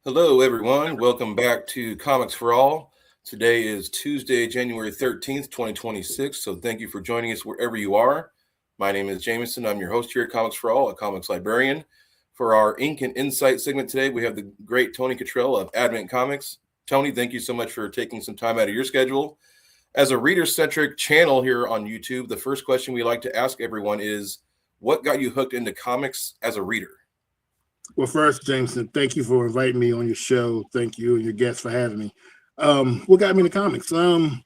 Hello, everyone. Welcome back to Comics for All. Today is Tuesday, January 13th, 2026. So thank you for joining us wherever you are. My name is Jameson. I'm your host here at Comics for All, a comics librarian. For our Ink and Insight segment today, we have the great Tony Kittrell of Advent Comics. Tony, thank you so much for taking some time out of your schedule. As a reader-centric channel here on YouTube, the first question we like to ask everyone is, what got you hooked into comics as a reader? Well, first, Jameson, thank you for inviting me on your show. Thank you and your guests for having me. What got me into comics? A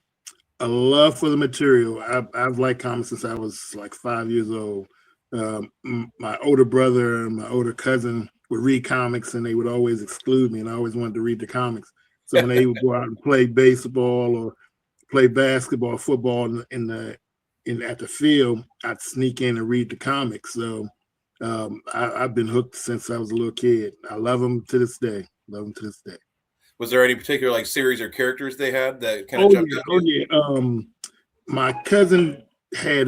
love for the material. I've liked comics since I was like 5 years old. My older brother and my older cousin would read comics, and they would always exclude me, and I always wanted to read the comics. So when they would go out and play baseball or play basketball, football at the field, I'd sneak in and read the comics. So I've been hooked since I was a little kid. I love them to this day. Was there any particular series or characters they had that kind of jumped out? Oh yeah. My cousin had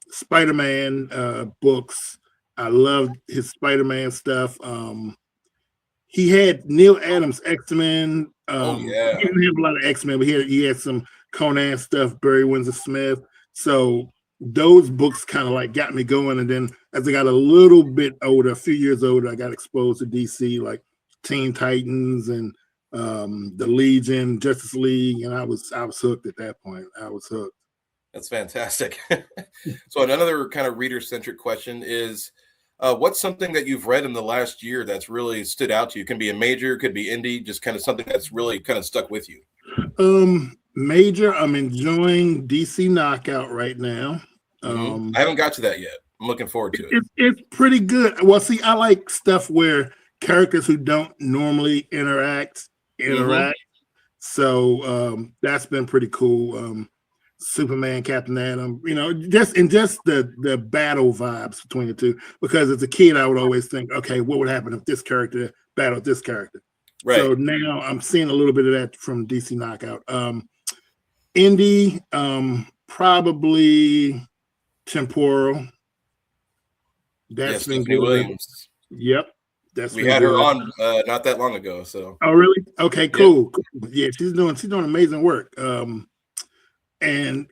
Spider-Man books. I loved his Spider-Man stuff. He had Neil Adams X-Men. He didn't have a lot of X-Men, but he had some Conan stuff, Barry Windsor Smith. So those books kind of got me going. And then as I got a little bit older, a few years older, I got exposed to DC, like Teen Titans and the Legion, Justice League, and I was hooked at that point. I was hooked. That's fantastic. So another kind of reader-centric question is, what's something that you've read in the last year that's really stood out to you? It can be a major, could be indie, just kind of something that's really kind of stuck with you. Major, I'm enjoying DC Knockout right now. I haven't got to that yet. I'm looking forward to it. It's pretty good. Well, see, I like stuff where characters who don't normally interact. So that's been pretty cool. Superman, Captain Atom, just the battle vibes between the two. Because as a kid, I would always think, okay, what would happen if this character battled this character? Right. So now I'm seeing a little bit of that from DC Knockout. Indie, probably Temporal. That's been good. Williams. Yep. We had her on not that long ago. So. Oh, really? Okay, cool. Yeah, she's doing amazing work. And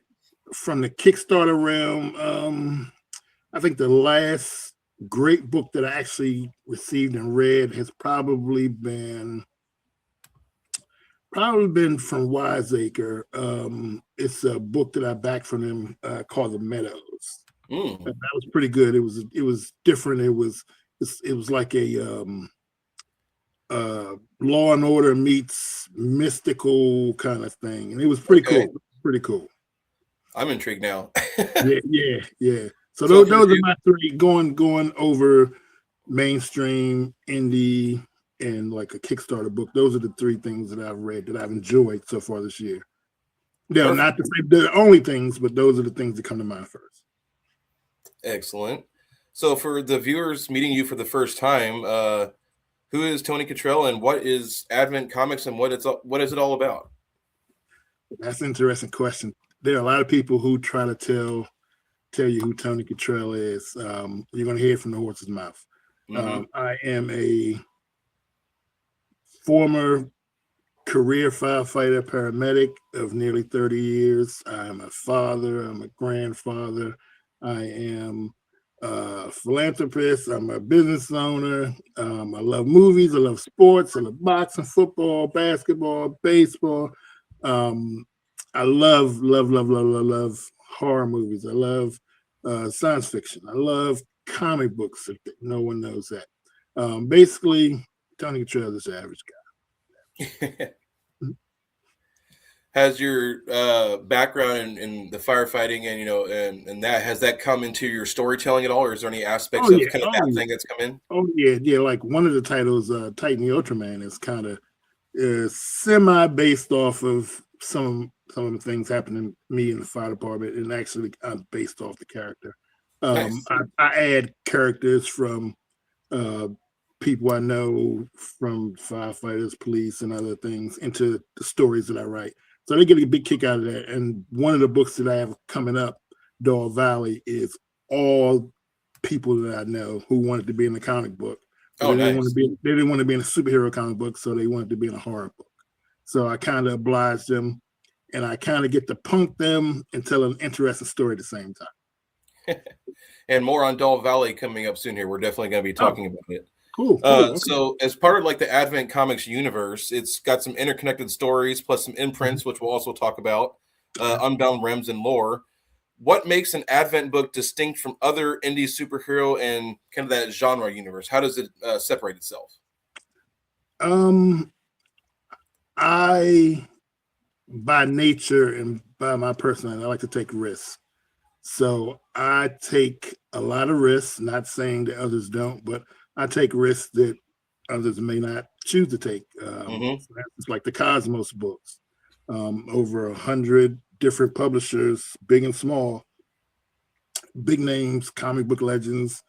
from the Kickstarter realm, I think the last great book that I actually received and read has probably been from Wiseacre. It's a book that I backed from them called The Meadows. That was pretty good. It was different. It was like a Law and Order meets mystical kind of thing, and it was pretty cool. Pretty cool. I'm intrigued now. Yeah. So those are my three going over mainstream, indie, and like a Kickstarter book. Those are the three things that I've read that I've enjoyed so far this year. Yeah, not to say the only things, but those are the things that come to mind first. Excellent. So for the viewers meeting you for the first time, who is Tony Kittrell and what is Advent Comics and what is it all about? That's an interesting question. There are a lot of people who try to tell you who Tony Kittrell is. You're going to hear it from the horse's mouth. I am a former career firefighter, paramedic of nearly 30 years. I'm a father. I'm a grandfather. I am a philanthropist. I'm a business owner. I love movies. I love sports. I love boxing, football, basketball, baseball. I love horror movies. I love science fiction. I love comic books. If no one knows that. Basically, Tony Kittrell is the average guy. Has your background in the firefighting and that has that come into your storytelling at all, or is there any aspects of kind of that thing that's come in? Oh yeah. Like one of the titles, Titan the Ultraman, is kind of semi based off of some of the things happening to me in the fire department, and actually based off the character. Nice. I add characters from people I know from firefighters, police, and other things into the stories that I write. So they get a big kick out of that. And one of the books that I have coming up, Dog Valley, is all people that I know who wanted to be in the comic book But Oh, they didn't want nice. to be in a superhero comic book, so they wanted to be in a horror book. So I kind of obliged them, and I kind of get to punk them and tell an interesting story at the same time. And more on Doll Valley coming up soon here. We're definitely going to be talking about it. Cool. Okay. So as part of like the Advent Comics universe, it's got some interconnected stories plus some imprints, which we'll also talk about, Unbound Realms and lore. What makes an Advent book distinct from other indie superhero and kind of that genre universe? How does it separate itself? I, by nature and by my personality, I like to take risks. So I take a lot of risks, not saying that others don't, but I take risks that others may not choose to take. So that's like the Cosmos books, over 100 different publishers, big and small, big names, comic book legends,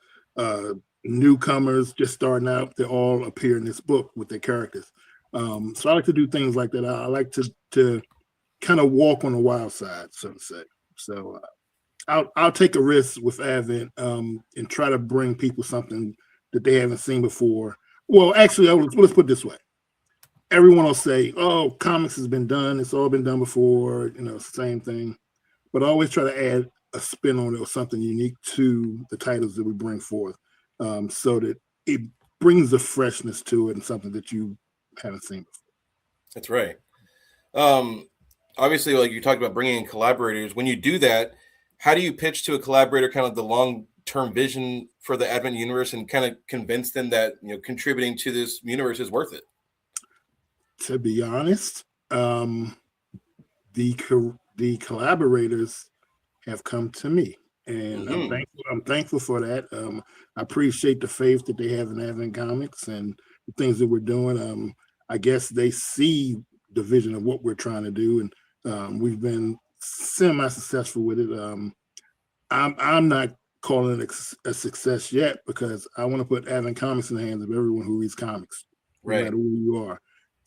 newcomers just starting out. They all appear in this book with their characters. So I like to do things like that. I like to kind of walk on the wild side, so to say. So I'll take a risk with Advent and try to bring people something that they haven't seen before. Well, actually, let's put it this way. Everyone will say, "Oh, comics has been done. It's all been done before. It's the same thing." But I always try to add a spin on it or something unique to the titles that we bring forth, so that it brings a freshness to it and something that you haven't seen before. That's right. Obviously, like you talked about bringing in collaborators. When you do that, how do you pitch to a collaborator kind of the long-term vision for the Advent universe and kind of convince them that contributing to this universe is worth it? To be honest, the collaborators have come to me, and I'm thankful for that. I appreciate the faith that they have in Advent Comics and the things that we're doing. I guess they see the vision of what we're trying to do, and we've been semi-successful with it. I'm not calling it a success yet because I want to put Advent Comics in the hands of everyone who reads comics, no matter who you are.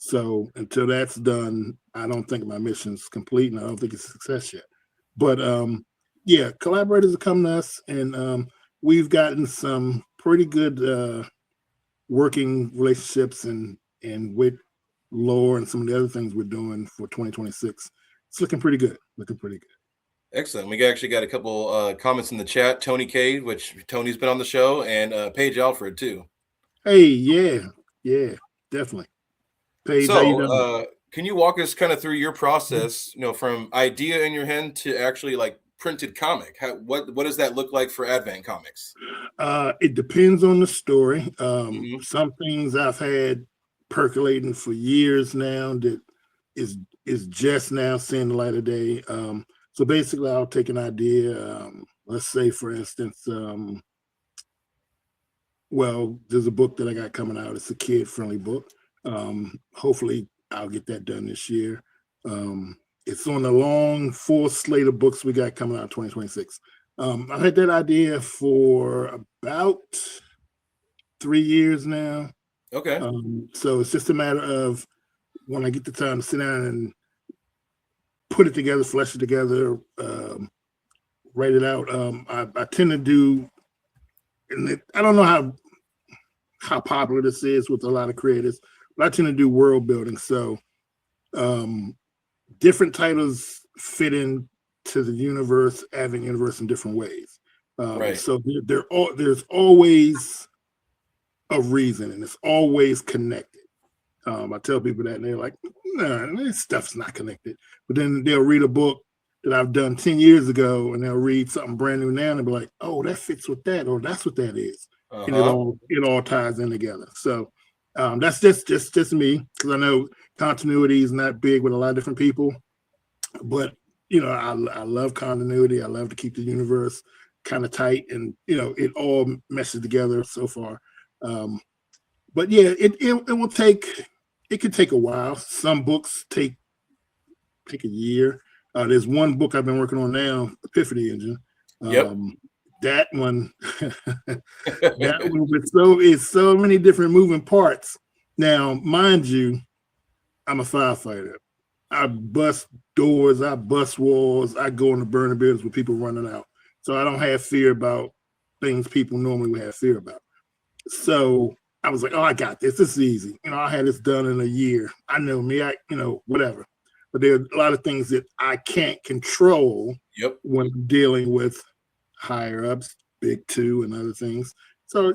So until that's done, I don't think my mission's complete, and I don't think it's a success yet. But yeah, collaborators are coming to us, and we've gotten some pretty good working relationships and with lore and some of the other things we're doing for 2026. It's looking pretty good. Excellent. We actually got a couple comments in the chat. Tony K, which Tony's been on the show, and Paige Alfred too. Hey, yeah, definitely. Paige, how you doing? Can you walk us kind of through your process, from idea in your head to actually like printed comic? What does that look like for Advent Comics? It depends on the story. Some things I've had percolating for years now that is just now seeing the light of day. So basically, I'll take an idea. Let's say, for instance, well, there's a book that I got coming out. It's a kid-friendly book. Hopefully, I'll get that done this year. It's on the long full slate of books we got coming out in 2026. I've had that idea for about 3 years now. Okay. So it's just a matter of when I get the time to sit down and put it together, flesh it together, write it out. I tend to do, and I don't know how popular this is with a lot of creators, but I tend to do world building. So different titles fit into the universe, Advent universe, in different ways. Right. So there's always a reason, and it's always connected. I tell people that, and they're like, "Nah, this stuff's not connected." But then they'll read a book that I've done 10 years ago, and they'll read something brand new now, and they'll be like, "Oh, that fits with that," or "That's what that is," and it all ties in together. So that's just me, because I know continuity is not big with a lot of different people, but I love continuity. I love to keep the universe kind of tight, and it all meshes together so far. But yeah, it will take. It could take a while. Some books take a year. There's one book I've been working on now, Epiphany Engine. That one, with so many different moving parts. Now, mind you, I'm a firefighter. I bust doors, I bust walls, I go in the burning buildings with people running out. So I don't have fear about things people normally would have fear about. So I was like, oh, I got this. This is easy. I had this done in a year. I know me. Whatever. But there are a lot of things that I can't control when dealing with higher ups, big two, and other things. So,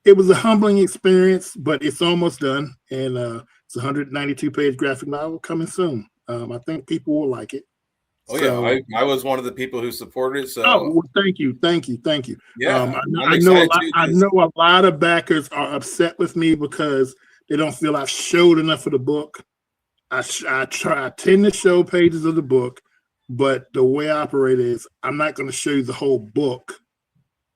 it was a humbling experience, but it's almost done. And it's a 192-page graphic novel coming soon. I think people will like it. Oh, so, yeah. I was one of the people who supported it. So, well, thank you. Yeah. I know a lot of backers are upset with me because they don't feel I've showed enough of the book. I tend to show pages of the book, but the way I operate is I'm not going to show you the whole book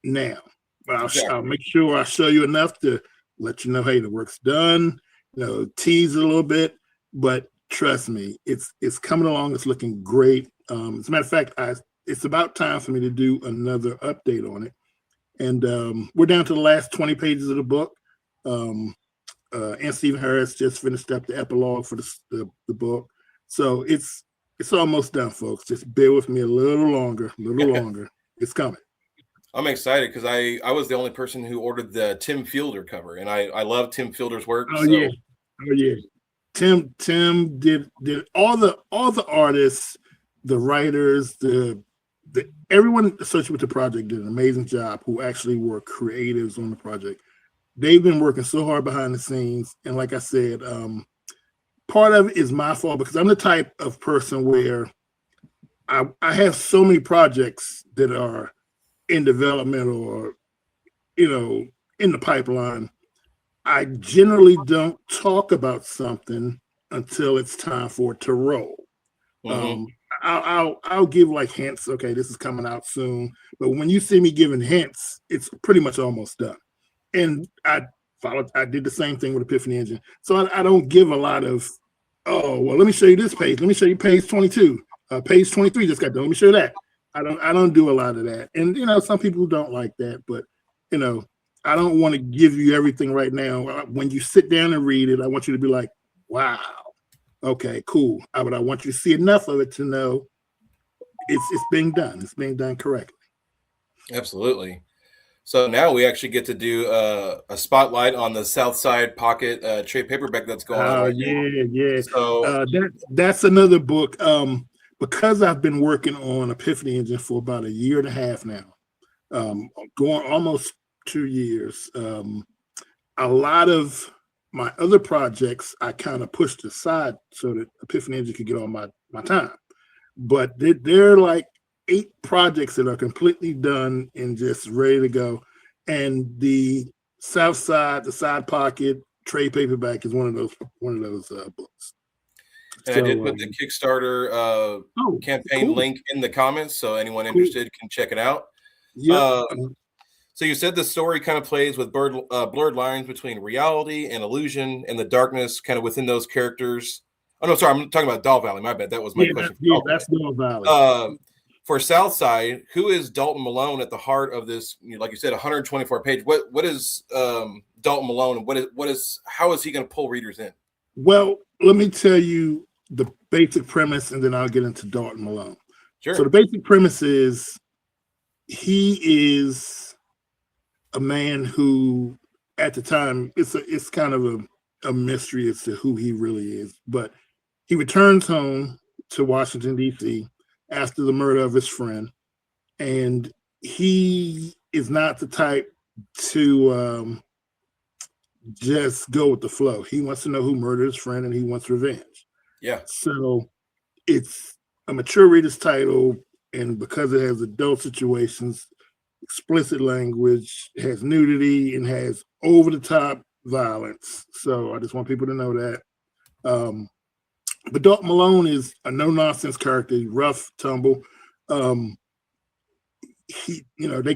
now, but I'll make sure I show you enough to let you know, hey, the work's done, tease it a little bit, but trust me, it's coming along. It's looking great. As a matter of fact, it's about time for me to do another update on it. And we're down to the last 20 pages of the book. And Stephen Harris just finished up the epilogue for the book. So it's almost done, folks. Just bear with me a little longer. It's coming. I'm excited because I was the only person who ordered the Tim Fielder cover, and I love Tim Fielder's work. Oh yeah. Tim did all the artists, the writers, the everyone associated with the project did an amazing job, who actually were creatives on the project. They've been working so hard behind the scenes. And like I said, part of it is my fault because I'm the type of person where I have so many projects that are in development or, in the pipeline. I generally don't talk about something until it's time for it to roll. Mm-hmm. I'll give like hints. Okay, this is coming out soon. But when you see me giving hints, it's pretty much almost done. And I did the same thing with Epiphany Engine. So I don't give a lot of, oh, well, let me show you this page. Let me show you page 22. Page 23 just got done. Let me show you that. I don't do a lot of that. And, some people don't like that. But, I don't want to give you everything right now. When you sit down and read it, I want you to be like, wow, okay, cool. But I want you to see enough of it to know it's being done. It's being done correctly. Absolutely. So now we actually get to do a spotlight on the South Side Pocket trade paperback that's going on. Oh, yeah. So that's another book. Because I've been working on Epiphany Engine for about a year and a half now, going almost 2 years. A lot of my other projects I kind of pushed aside so that Epiphany Engine could get on my time. But they're like 8 projects that are completely done and just ready to go. And the South Side, the Side Pocket trade paperback is one of those books. And I did put the Kickstarter campaign link in the comments, so anyone interested can check it out. Yeah. So you said the story kind of plays with blurred lines between reality and illusion, and the darkness kind of within those characters. Oh no, sorry, I'm talking about Doll Valley. My bad. That was my question. That's Doll Valley. For Southside, who is Dalton Malone at the heart of this? Like you said, 124 page. What is Dalton Malone, and how is he going to pull readers in? Well, let me tell you the basic premise, and then I'll get into Dalton Malone. Sure. So the basic premise is he is a man who, at the time, it's kind of a mystery as to who he really is, but he returns home to Washington, D.C. after the murder of his friend, and he is not the type to just go with the flow. He wants to know who murdered his friend, and he wants revenge. Yeah. So it's a mature reader's title, and because it has adult situations, explicit language, has nudity, and has over-the-top violence. So I just want people to know that. But Dalton Malone is a no-nonsense character. He's rough, tumble. They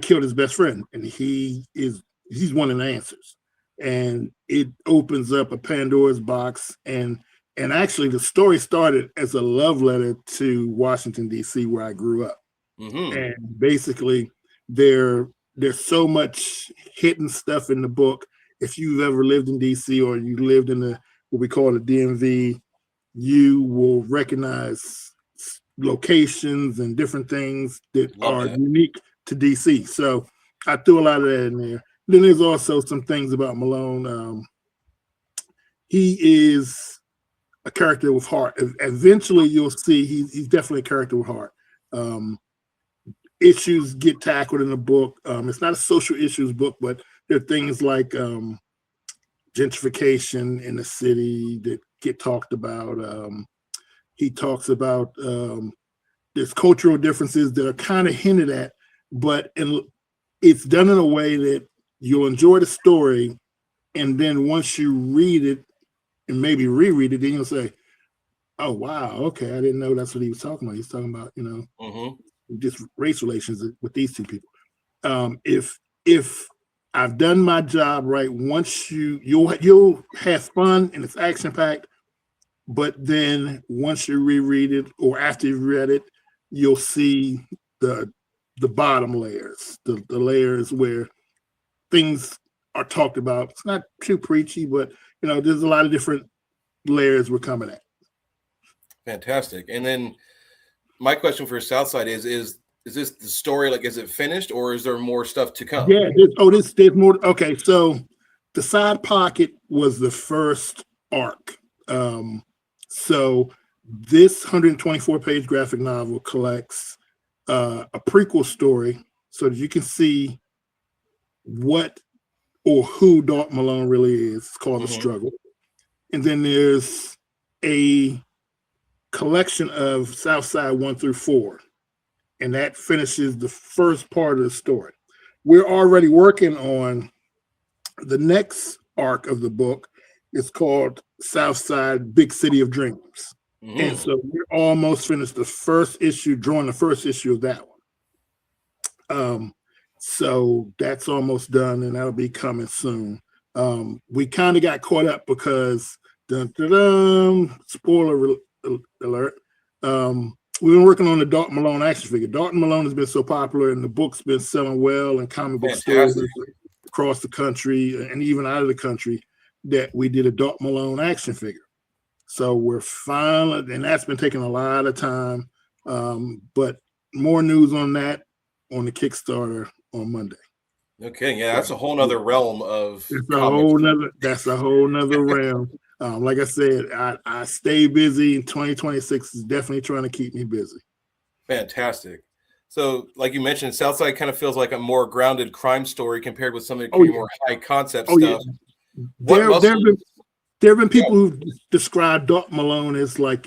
killed his best friend, and he's wanting answers. And it opens up a Pandora's box. And actually, the story started as a love letter to Washington, D.C., where I grew up. Mm-hmm. And basically, there's so much hidden stuff in the book. If you've ever lived in D.C. or you lived in what we call the DMV, you will recognize locations and different things that are unique to DC. So I threw a lot of that in there. Then there's also some things about Malone. He is a character with heart. Eventually, you'll see he's definitely a character with heart. Issues get tackled in the book. It's not a social issues book, but there are things like gentrification in the city that get talked about. He talks about there's cultural differences that are kind of hinted at, but it's done in a way that you'll enjoy the story, and then once you read it and maybe reread it, then you'll say, "Oh wow, okay, I didn't know that's what he was talking about. He's talking about just race relations with these two people." If I've done my job right, once you'll have fun and it's action packed, but then once you reread it or after you've read it, you'll see the bottom layers, the layers where things are talked about. It's not too preachy, but there's a lot of different layers we're coming at. Fantastic. And then my question for Southside is this the story? Like, is it finished, or is there more stuff to come? Yeah. There's more. Okay, so the Side Pocket was the first arc. So this 124-page graphic novel collects a prequel story so that you can see what or who Dalton Malone really is. It's called The Struggle. And then there's a collection of Southside 1 through 4. And that finishes the first part of the story. We're already working on the next arc of the book. It's called Southside Big City of Dreams. And so we're almost finished the first issue, drawing the first issue of that one. So that's almost done, and that'll be coming soon. We kind of got caught up because, spoiler alert, we've been working on the Dalton Malone action figure. Dalton Malone has been so popular, and the book's been selling well in comic book stores across the country and even out of the country, that we did a Dalton Malone action figure. So we're finally, and that's been taking a lot of time, but more news on that on the Kickstarter on Monday. Okay, yeah, that's a whole nother realm of. That's a whole nother realm. Like I said, I stay busy. 2026 is definitely trying to keep me busy. Fantastic. So, like you mentioned, Southside kind of feels like a more grounded crime story compared with some of the more high concept stuff. Yeah. There have been people who've described Dalton Malone as like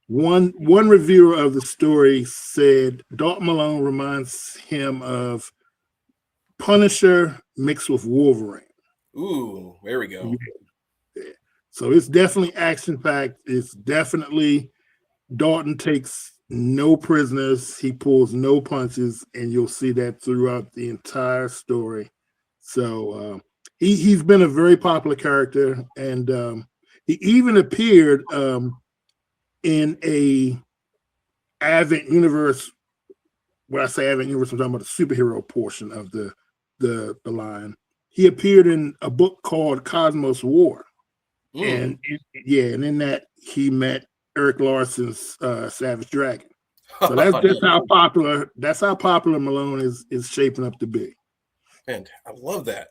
one reviewer of the story said Dalton Malone reminds him of Punisher mixed with Wolverine. Ooh, there we go. Yeah. So it's definitely action-packed. It's definitely Dalton takes no prisoners. He pulls no punches, and you'll see that throughout the entire story. So he's been a very popular character, and he even appeared in a Advent Universe. When I say Advent Universe, I'm talking about the superhero portion of the line. He appeared in a book called Cosmos War. And in that he met Eric Larson's Savage Dragon. So that's how popular Malone is shaping up to be. Man, I love that.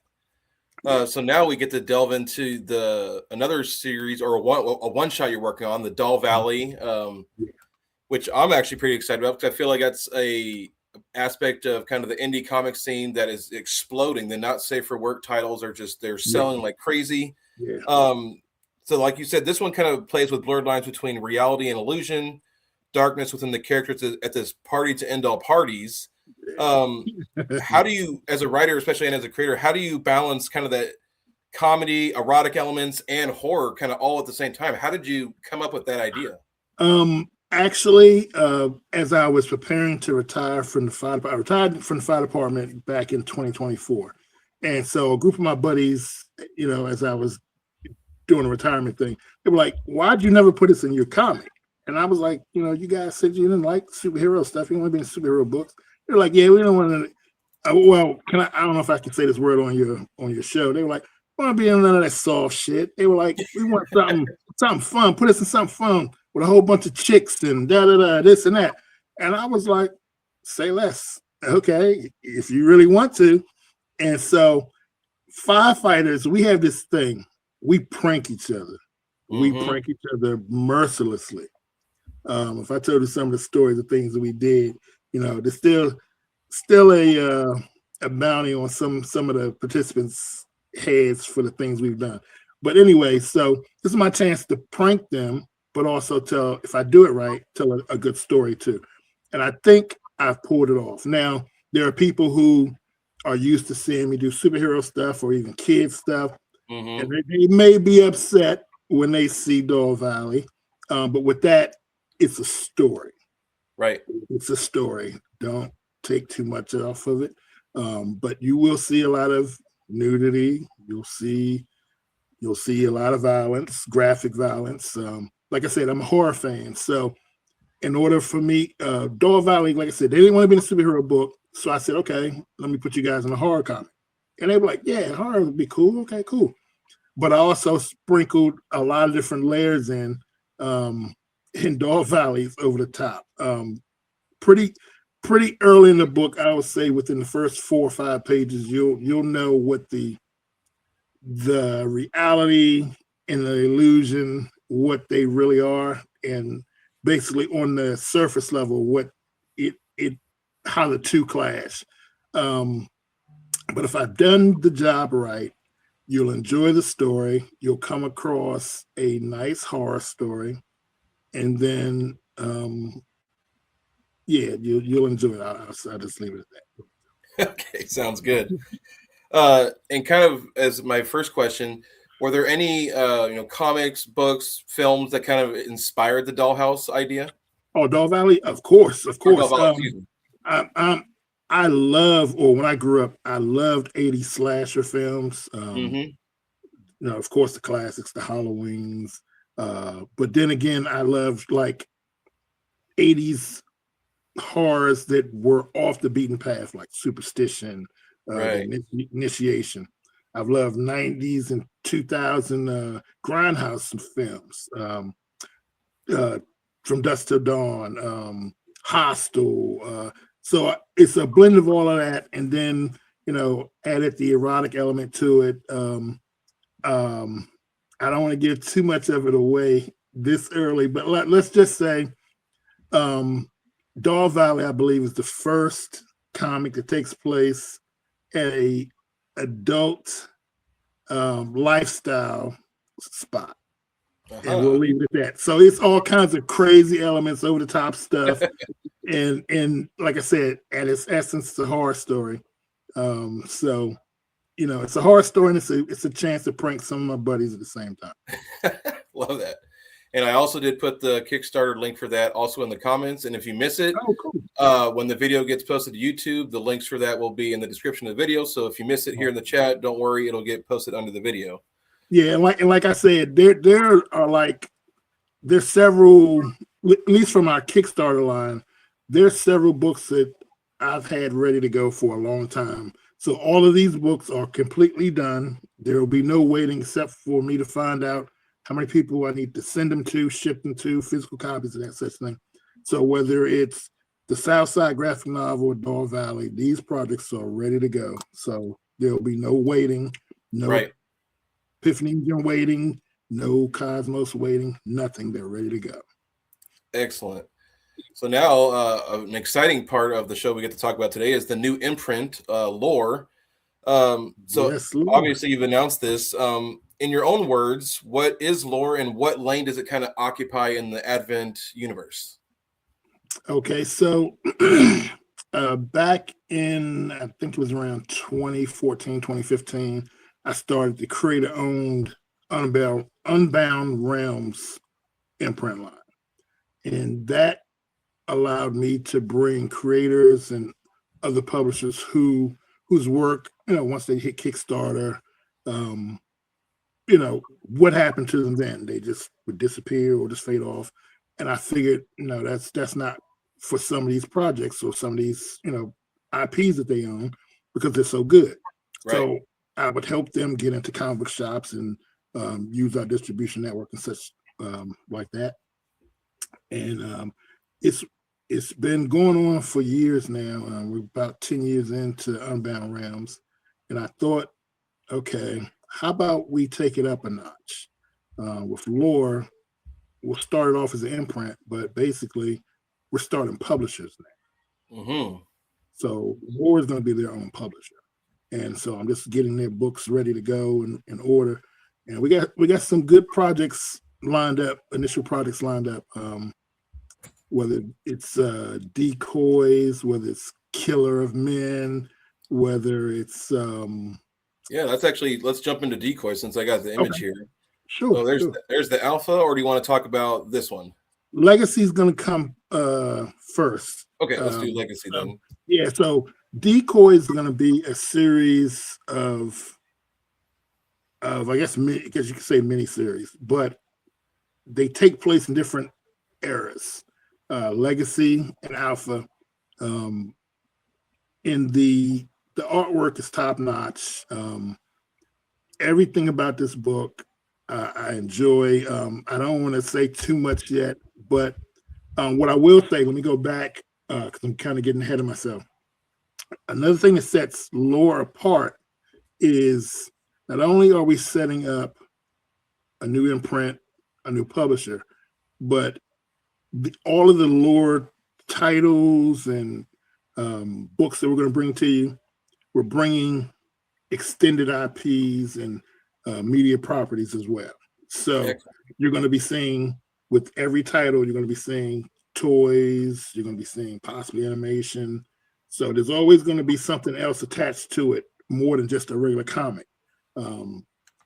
So now we get to delve into another series or a one shot you're working on, the Doll Valley, which I'm actually pretty excited about because I feel like that's a aspect of kind of the indie comic scene that is exploding. The not safe for work titles are they're selling like crazy. Yeah. So like you said, this one kind of plays with blurred lines between reality and illusion, darkness within the characters at this party to end all parties. How do you, as a writer, especially and as a creator, how do you balance kind of that comedy, erotic elements, and horror kind of all at the same time? How did you come up with that idea? Actually, as I was preparing to retire from the fire department, I retired from the fire department back in 2024. And so a group of my buddies, as I was doing a retirement thing, they were like, why'd you never put this in your comic? And I was like, you guys said you didn't like superhero stuff. You want to be in superhero books. They're like, yeah, we don't want to. Well, I don't know if I can say this word on your show. They were like, we don't want to be in none of that soft shit. They were like, we want something fun. Put us in something fun with a whole bunch of chicks and this and that. And I was like, say less. Okay, if you really want to. And so firefighters, we have this thing. We prank each other. We prank each other mercilessly. If I told you some of the stories of things that we did, there's still a bounty on some of the participants' heads for the things we've done. But anyway, so this is my chance to prank them, but also tell, if I do it right, tell a good story too. And I think I've pulled it off. Now, there are people who are used to seeing me do superhero stuff or even kids stuff, and they may be upset when they see Doll Valley. But with that, it's a story. Right. It's a story. Don't take too much off of it. But you will see a lot of nudity. You'll see a lot of violence, graphic violence. Like I said, I'm a horror fan. So in order for me, Doll Valley, like I said, they didn't want to be in a superhero book. So I said, okay, let me put you guys in a horror comic. And they were like, yeah, horror would be cool. Okay, cool. But I also sprinkled a lot of different layers in Doll Valley's over the top. Pretty early in the book, I would say within the first 4 or 5 pages, you'll know what the reality and the illusion, what they really are, and basically on the surface level, what how the two clash. But if I've done the job right, you'll enjoy the story. You'll come across a nice horror story, and then you'll enjoy it. I'll just leave it at that. Okay, sounds good. And kind of as my first question, were there any comics, books, films that kind of inspired the Dollhouse idea? Oh, Doll Valley, of course. I love, or when I grew up, I loved 80s slasher films. Of course, the classics, the Halloweens. But then again, I loved like 80s horrors that were off the beaten path, like Superstition, Initiation. I've loved 90s and 2000 grindhouse films, From Dusk Till Dawn, Hostel. So it's a blend of all of that, and then added the erotic element to it. I don't want to give too much of it away this early, but let's just say Doll Valley, I believe, is the first comic that takes place at a adult lifestyle spot. And we'll leave it at that. So it's all kinds of crazy elements, over the top stuff. and like I said, at its essence, it's a horror story. So it's a horror story, and it's a chance to prank some of my buddies at the same time. Love that. And I also did put the Kickstarter link for that also in the comments. And if you miss it, cool. When the video gets posted to YouTube, the links for that will be in the description of the video. So if you miss it here in the chat, don't worry, it'll get posted under the video. Yeah, and like I said, there's several, at least from our Kickstarter line, there's several books that I've had ready to go for a long time. So all of these books are completely done. There will be no waiting except for me to find out how many people I need to send them to, ship them to, physical copies of that such thing. So whether it's the Southside graphic novel or Doll Valley, these projects are ready to go. So there will be no waiting, no Epiphany waiting, no Cosmos waiting, nothing. They're ready to go. Excellent. So now an exciting part of the show we get to talk about today is the new imprint, Lore. Yes, obviously you've announced this. In your own words, what is Lore and what lane does it kind of occupy in the Advent universe? Okay, so back in, I think it was around 2014, 2015, I started the creator-owned Unbound Realms imprint line. And that allowed me to bring creators and other publishers whose work, once they hit Kickstarter, what happened to them then? They just would disappear or just fade off. And I figured, that's not for some of these projects or some of these, IPs that they own, because they're so good. Right. So I would help them get into comic book shops and use our distribution network and such like that. And it's been going on for years now. We're about 10 years into Unbound Realms, And I thought, okay, how about we take it up a notch? With lore, we'll start it off as an imprint, but basically we're starting publishers now. Mm-hmm. So lore is going to be their own publisher. And so I'm just getting their books ready to go in order. And we got some good projects lined up, initial projects lined up. Whether it's decoys, whether it's Killer of Men, whether it's that's actually, let's jump into decoy since I got the image here. Sure. So there's the alpha, or do you want to talk about this one? Legacy is going to come first. Okay, let's do Legacy then. Yeah, so Decoy is going to be a series of I guess you could say mini series, but they take place in different eras. Legacy and Alpha. In the artwork is top notch. Everything about this book I enjoy. I don't want to say too much yet, but what I will say, let me go back because I'm kind of getting ahead of myself. Another thing that sets lore apart is not only are we setting up a new imprint, a new publisher, but all of the lore titles and books that we're going to bring to you, we're bringing extended IPs and media properties as well. So you're going to be seeing, with every title, you're going to be seeing toys, you're going to be seeing possibly animation. So there's always going to be something else attached to it, more than just a regular comic.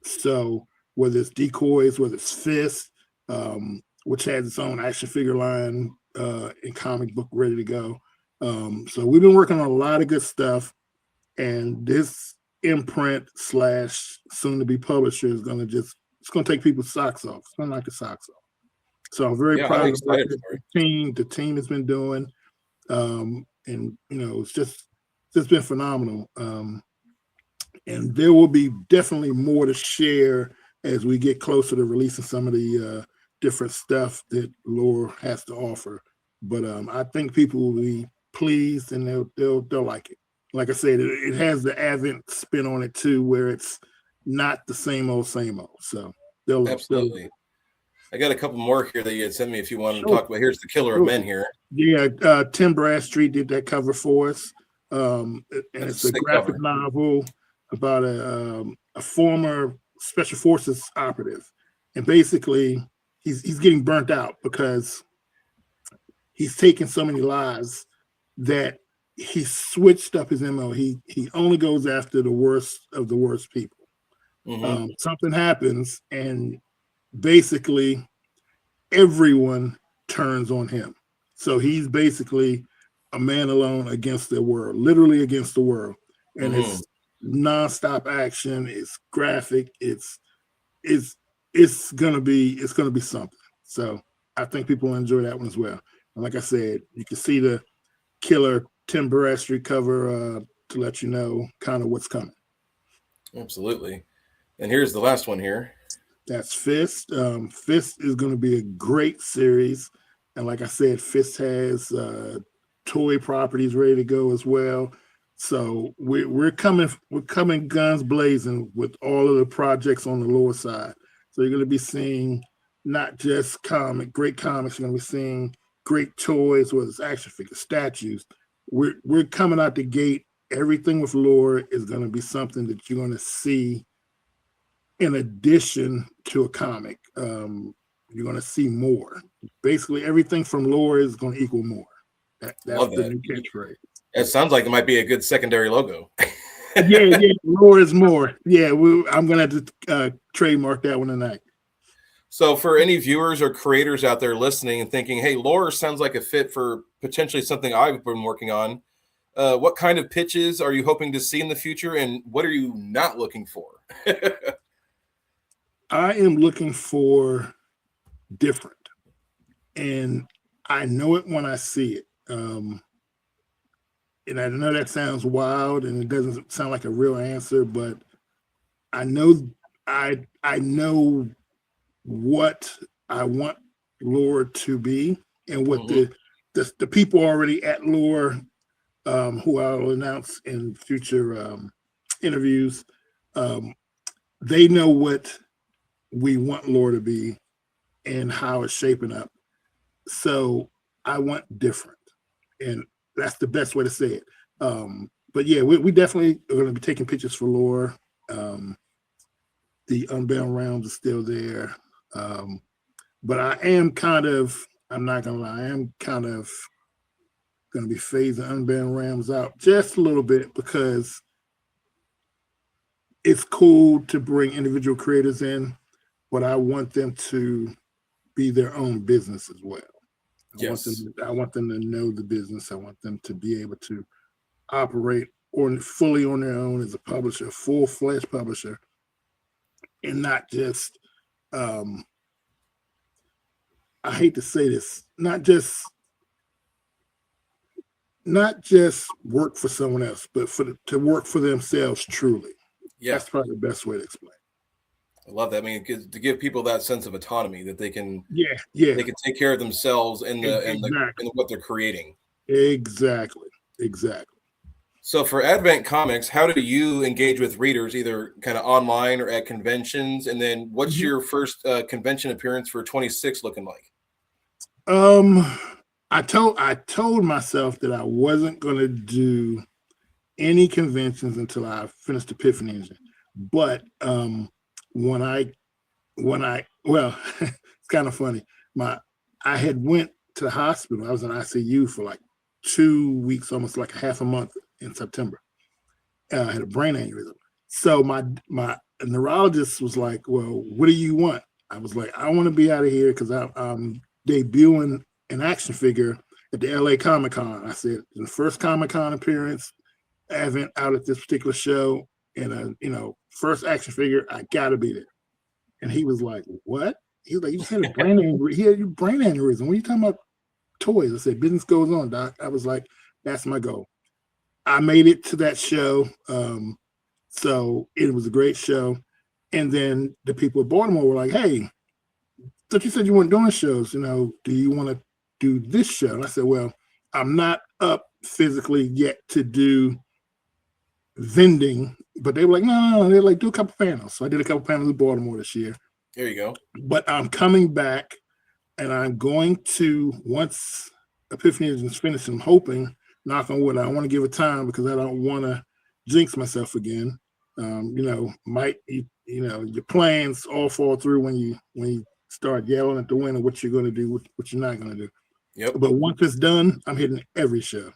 So whether it's decoys, whether it's Fist, which has its own action figure line and comic book ready to go. So we've been working on a lot of good stuff, and this imprint / soon to be publisher is going to it's going to take people's socks off. It's going to knock the socks off. So I'm very proud of the team has been doing. And it's just been phenomenal. And there will be definitely more to share as we get closer to releasing some of the different stuff that lore has to offer. But I think people will be pleased, and they'll like it. Like I said, it has the Advent spin on it too, where it's not the same old. So they'll absolutely. I got a couple more here that you had sent me if you wanted to talk about. Here's the Killer of Men here. Yeah, Tim Bradstreet did that cover for us. And it's a graphic novel about a former Special Forces operative. And basically, he's getting burnt out because he's taken so many lives that he switched up his MO. He only goes after the worst of the worst people. Mm-hmm. Something happens, and basically everyone turns on him. So he's basically a man alone against the world, literally against the world. And it's nonstop action. It's graphic. It's gonna be something. So I think people will enjoy that one as well. And like I said, you can see the Killer Tim Bradstreet cover to let you know kind of what's coming. Absolutely. And here's the last one here. That's Fist. Fist is going to be a great series. And like I said, Fist has toy properties ready to go as well. So we're coming guns blazing with all of the projects on the lower side. So you're going to be seeing not just great comics, you're going to be seeing great toys, whether it's action figures, statues. We're coming out the gate. Everything with lore is going to be something that you're going to see in addition to a comic. You're going to see more. Basically, everything from lore is going to equal more. That's the new catchphrase. It sounds like it might be a good secondary logo. yeah, lore is more. Yeah, I'm going to have to trademark that one tonight. So for any viewers or creators out there listening and thinking, hey, lore sounds like a fit for potentially something I've been working on, what kind of pitches are you hoping to see in the future, and what are you not looking for? I am looking for different, and I know it when I see it. And I know that sounds wild, and it doesn't sound like a real answer, but I know what I want lore to be, and what the people already at lore, who I'll announce in future interviews. They know what we want lore to be and how it's shaping up. So I want different, and that's the best way to say it. But yeah, we definitely are going to be taking pictures for lore. The Unbound Realms is still there. But I am kind of, I'm not going to lie, I am kind of going to be phasing Unbound Realms out just a little bit because it's cool to bring individual creators in, but I want them to be their own business as well. Yes. I want them to know the business. I want them to be able to operate fully on their own as a publisher, full-fledged publisher, and not just, I hate to say this, not just work for someone else, but to work for themselves truly. Yeah. That's probably the best way to explain. I love that. I mean, to give people that sense of autonomy that they can, they can take care of themselves and what they're creating. Exactly. So for Advent Comics, how do you engage with readers, either kind of online or at conventions? And then what's your first convention appearance for 26 looking like? I told myself that I wasn't going to do any conventions until I finished Epiphany Engine. But when I well, it's kind of funny. I had went to the hospital. I was in ICU for like 2 weeks, almost like a half a month in September. I had a brain aneurysm. So my neurologist was like, well, what do you want? I was like, I want to be out of here because I'm debuting an action figure at the LA Comic-Con. I said, the first Comic-Con appearance, Advent out at this particular show, and first action figure, I gotta be there. And he was like, what? He was like, you just had a brain aneurysm. He had a brain aneurysm. What are you talking about toys? I said, business goes on, doc. I was like, that's my goal. I made it to that show. So it was a great show. And then the people at Baltimore were like, hey, thought you said you weren't doing shows. Do you want to do this show? And I said, well, I'm not up physically yet to do vending, but they were like, no. They're like, do a couple panels. So I did a couple panels in Baltimore this year. There you go. But I'm coming back, and I'm going to, once Epiphany is finished, I'm hoping, knock on wood, I want to give it time because I don't want to jinx myself again. Your plans all fall through when you start yelling at the wind of what you're going to do, what you're not going to do. Yep. But once it's done, I'm hitting every show.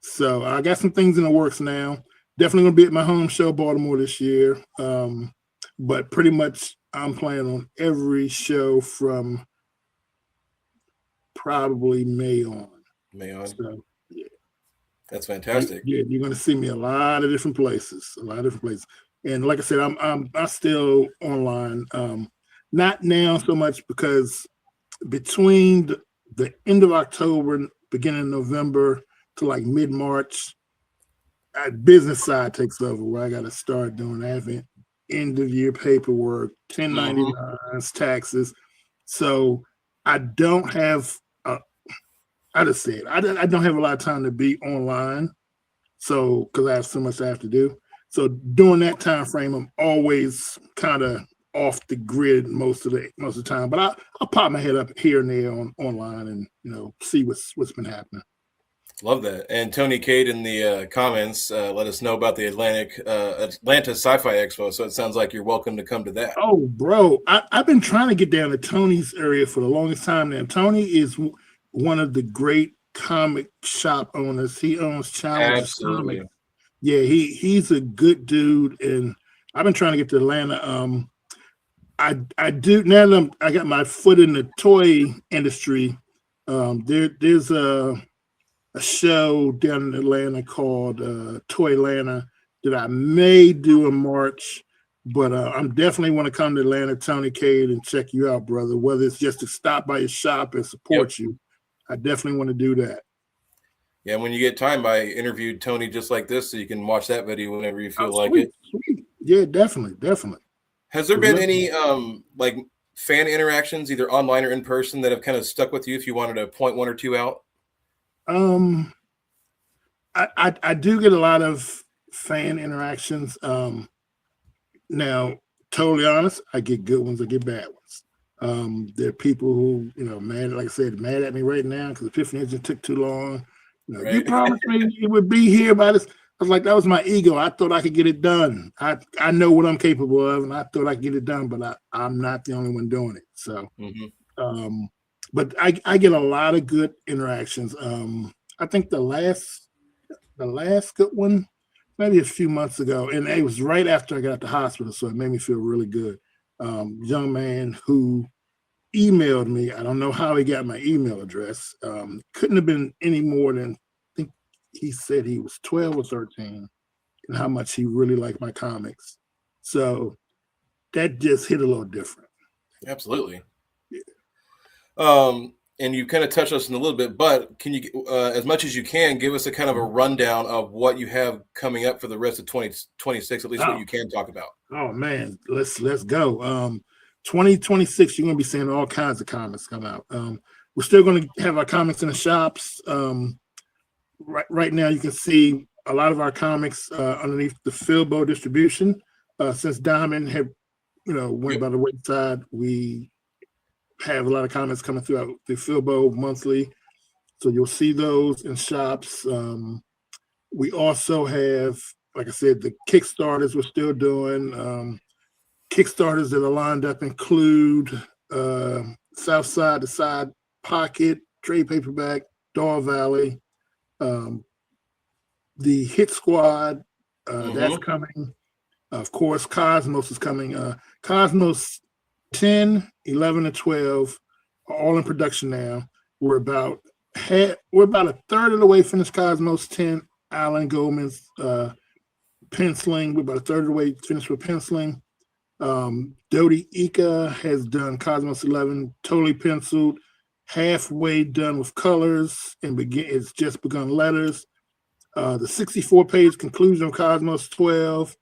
So I got some things in the works now. Definitely going to be at my home show, Baltimore, this year. But pretty much I'm planning on every show from probably May on. So, yeah. That's fantastic. Yeah, you're going to see me a lot of different places. And like I said, I'm still online. Not now so much because between the end of October, beginning of November to like mid-March, business side takes over where I got to start doing Advent end of year paperwork, 1099s, taxes. So I don't have, I just said, I don't have a lot of time to be online. So, because I have so much I have to do. So during that time frame, I'm always kind of off the grid most of the time. But I'll pop my head up here and there online and see what's been happening. Love that. And Tony Cade in the comments let us know about the Atlanta Sci-Fi Expo. So it sounds like you're welcome to come to that. Oh, bro, I've been trying to get down to Tony's area for the longest time now. Tony is one of the great comic shop owners. He owns Challenge. Absolutely. Comics. Yeah, he's a good dude, and I've been trying to get to Atlanta. I do now that I got my foot in the toy industry. There's a show down in Atlanta called Toy Atlanta that I may do in March, but I'm definitely want to come to Atlanta, Tony Cade, and check you out, brother. Whether it's just to stop by your shop and support you, I definitely want to do that. Yeah, when you get time, I interviewed Tony just like this, so you can watch that video whenever you feel like it. Sweet. Yeah, definitely. Has there been any like fan interactions, either online or in person, that have kind of stuck with you? If you wanted to point one or two out. I do get a lot of fan interactions. Now, totally honest, I get good ones, I get bad ones. There are people who, mad, like I said, mad at me right now because Epiphany Engine took too long. Right. You promised me it would be here by this. I was like, that was my ego. I thought I could get it done. I know what I'm capable of, and I thought I could get it done, but I'm not the only one doing it. So, but I get a lot of good interactions. I think the last good one, maybe a few months ago, and it was right after I got out the hospital, so it made me feel really good. Young man who emailed me. I don't know how he got my email address. Couldn't have been any more than, I think he said he was 12 or 13, and how much he really liked my comics. So that just hit a little different. Absolutely. Yeah. And you kind of touched us in a little bit, but can you, as much as you can, give us a kind of a rundown of what you have coming up for the rest of 2026, at least what you can talk about? Oh man, let's go. 2026, you're going to be seeing all kinds of comics come out. We're still going to have our comics in the shops. Right now, you can see a lot of our comics underneath the Filbo distribution. Since Diamond had, went by the wayside, we have a lot of comics coming throughout the Filbo monthly. So you'll see those in shops. We also have, like I said, the Kickstarters we're still doing. Kickstarters that are lined up include South Side to Side Pocket, trade paperback, Dog Valley, the Hit Squad, that's coming. Of course, Cosmos is coming. Cosmos 10, 11, and 12 are all in production now. We're about a third of the way finished Cosmos 10. Alan Goldman's penciling. We're about a third of the way finished with penciling. Dodi Ika has done Cosmos 11 totally penciled, halfway done with colors, and it's just begun letters. The 64-page conclusion of Cosmos 12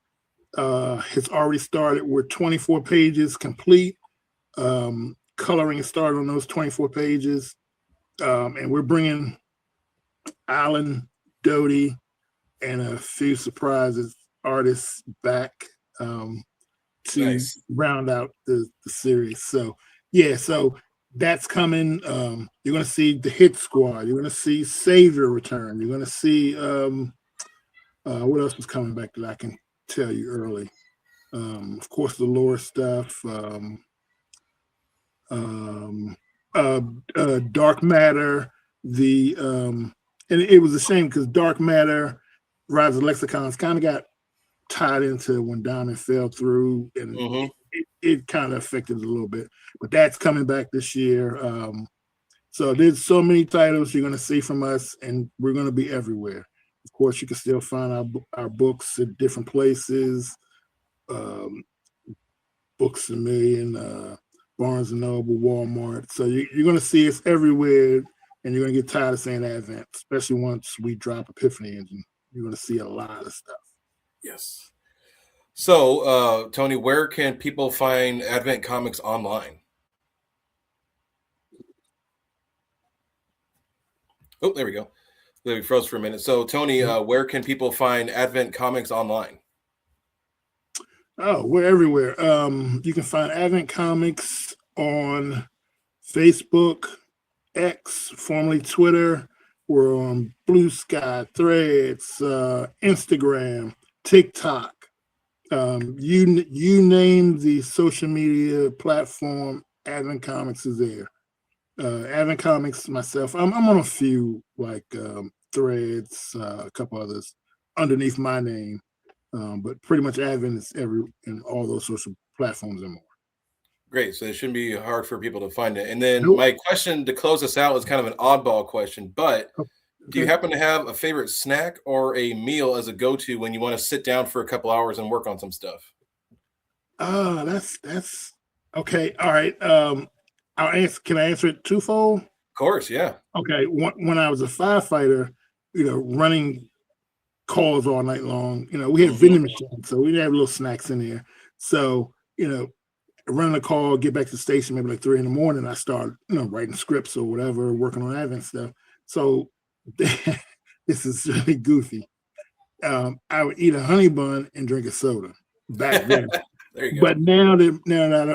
has already started. We're 24 pages complete. Coloring started on those 24 pages. And we're bringing Alan, Dodi, and a few surprises artists back to round out the series. So, so that's coming. You're going to see the Hit Squad. You're going to see Savior return. You're going to see what else is coming back that I can tell you early. Of course, the lore stuff. Dark Matter. And it was a shame because Dark Matter, Rise of Lexicons kind of got tied into when Diamond fell through, and it kind of affected it a little bit. But that's coming back this year. So there's so many titles you're going to see from us, and we're going to be everywhere. Of course, you can still find our books at different places. Books A Million, Barnes & Noble, Walmart. So you're going to see us everywhere, and you're going to get tired of saying Advent, especially once we drop Epiphany Engine. You're going to see a lot of stuff. Yes. So, Tony, where can people find Advent Comics online? Oh, there we go. We froze for a minute. So, Tony, where can people find Advent Comics online? Oh, we're everywhere. You can find Advent Comics on Facebook, X, formerly Twitter. We're on Blue Sky, Threads, Instagram, TikTok. You name the social media platform, Advent Comics is there. Advent Comics, myself, I'm on a few, like Threads, a couple others underneath my name. But pretty much Advent is in all those social platforms and more. Great. So it shouldn't be hard for people to find it. And then my question to close us out is kind of an oddball question, but do you happen to have a favorite snack or a meal as a go-to when you want to sit down for a couple hours and work on some stuff? That's okay. All right. Can I answer it twofold? Of course, yeah. Okay. When I was a firefighter, running calls all night long, we had vending machines, so we didn't have little snacks in there. So, running a call, get back to the station maybe like 3 a.m. I start, writing scripts or whatever, working on Advent stuff. So this is really goofy. I would eat a honey bun and drink a soda back then. There you go. But now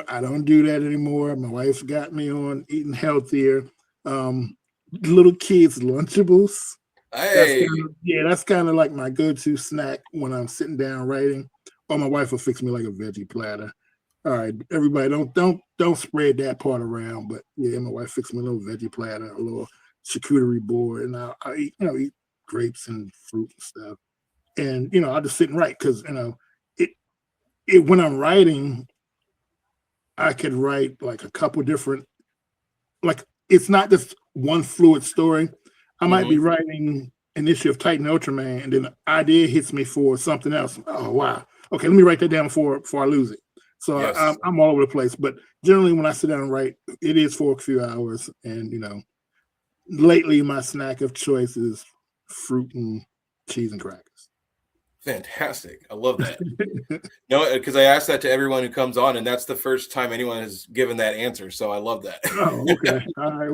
I don't do that anymore. My wife's got me on eating healthier. Little kids Lunchables. Hey, That's kind of like my go-to snack when I'm sitting down writing. Or my wife will fix me like a veggie platter. All right, everybody, don't spread that part around. But yeah, my wife fixed me a little veggie platter, a little charcuterie board, and I eat eat grapes and fruit and stuff. And I'll just sit and write because it when I'm writing, I could write like a couple different, like it's not just one fluid story. I might be writing an issue of Titan Ultraman, and then the idea hits me for something else. Oh wow, okay, let me write that down before I lose it. So yes. I'm all over the place. But generally, when I sit down and write, it is for a few hours. And lately my snack of choice fruit and cheese and crackers. Fantastic. I love that. No, because I asked that to everyone who comes on, and that's the first time anyone has given that answer. So I love that. Oh, okay. All right.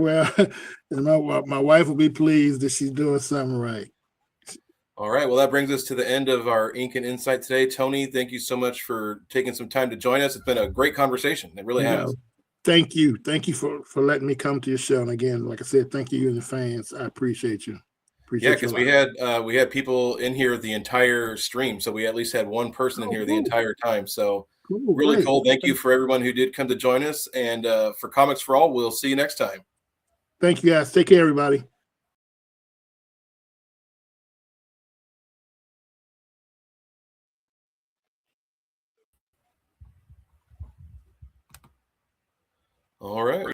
Well, my wife will be pleased that she's doing something right. All right. Well, that brings us to the end of our Ink and Insight today. Tony, thank you so much for taking some time to join us. It's been a great conversation. It really has. Thank you. Thank you for letting me come to your show. And again, like I said, thank you and the fans. I appreciate you. Yeah, because we had people in here the entire stream, so we at least had one person in here the entire time. So really cool. Thank you for everyone who did come to join us, and for Comics for All, we'll see you next time. Thank you, guys. Take care, everybody. All right.